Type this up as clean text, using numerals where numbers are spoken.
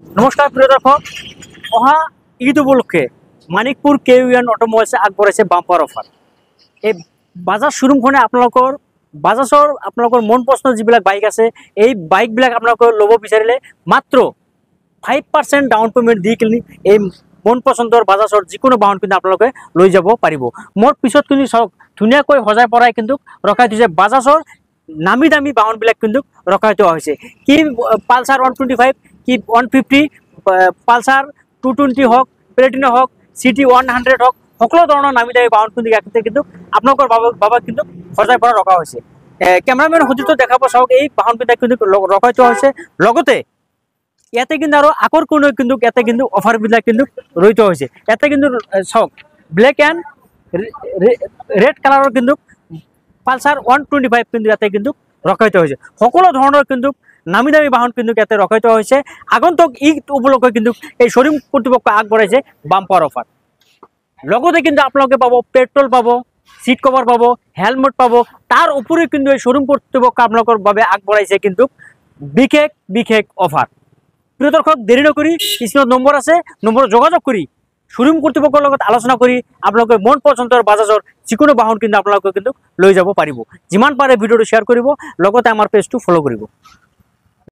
নমস্কাৰ প্ৰিয় দৰ্শক, অহা ঈদ উপলক্ষে মানিকপুৰ KUN অটোমোবাইলছে আগবঢ়াইছে বাম্পাৰ অফাৰ। এই বাজাজ শ্বৰুমখনে বাজাজৰ মন পচন্দৰ যিবিলাক বাইক আছে, এই বাইকবিলাক আপোনালোকে ল'ব বিচাৰিলে মাত্ৰ 5% ডাউন পে'মেণ্ট দি কিনি এই মন পচন্দৰ বাজাজৰ যিকোনো বাহন কিন্তু আপোনালোকে লৈ যাব পাৰিব। মোৰ পিছত কিন্তু চাওক, ধুনীয়াকৈ সজাই পৰাই কিন্তু ৰখাই থৈছে বাজাজৰ নামী দামী বাহনবিলাক কিন্তু ৰখাই থোৱা হৈছে। কি পালচাৰ 125, কি 150, পালচাৰ 220 হওক, প্লেটিনা হওক, CT 100 হওক, সকলো ধৰণৰ নামী দামী বাহন কিন্তু ইয়াতে কিন্তু আপোনালোকৰ বাবাক কিন্তু সজাই পৰা ৰখা হৈছে। কেমেৰামেন সতীৰ্থ দেখাব, চাওক এই বাহনবিলাক কিন্তু ৰখাই থোৱা হৈছে। লগতে ইয়াতে কিন্তু আৰু আকৰ্ষণীয় কিন্তু ইয়াতে কিন্তু অফাৰবিলাক কিন্তু ৰৈ থোৱা হৈছে। ইয়াতে কিন্তু চাওক, ব্লেক এণ্ড ৰেড কালাৰৰ কিন্তু পালচাৰ 125 কিন্তু ইয়াতে কিন্তু ৰখাই থোৱা হৈছে। সকলো ধৰণৰ কিন্তু নামী দামী বাহন কিন্তু ইয়াতে ৰখাই থোৱা হৈছে। আগন্তুক ঈদ উপলক্ষে কিন্তু এই শ্বৰুম কৰ্তৃপক্ষ আগবঢ়াইছে বাম্পাৰ অফাৰ। লগতে কিন্তু আপোনালোকে পাব পেট্ৰল পাব, চিট কভাৰ পাব, হেলমেট পাব। তাৰ উপৰিও কিন্তু এই শ্বৰুম কৰ্তৃপক্ষ আপোনালোকৰ বাবে আগবঢ়াইছে কিন্তু বিশেষ অফাৰ। প্ৰিয় দৰ্শক, দেৰি নকৰি স্ক্ৰীনত নম্বৰ আছে, নম্বৰত যোগাযোগ কৰি শ্বৰুম কৰ্তৃপক্ষৰ লগত আলোচনা কৰি আপোনালোকে মন পচন্দৰ বাজাজৰ যিকোনো বাহন কিন্তু আপোনালোকে কিন্তু লৈ যাব পাৰিব। যিমান পাৰে ভিডিঅ'টো শ্বেয়াৰ কৰিব, লগতে আমাৰ পেজটো ফ'ল' কৰিব।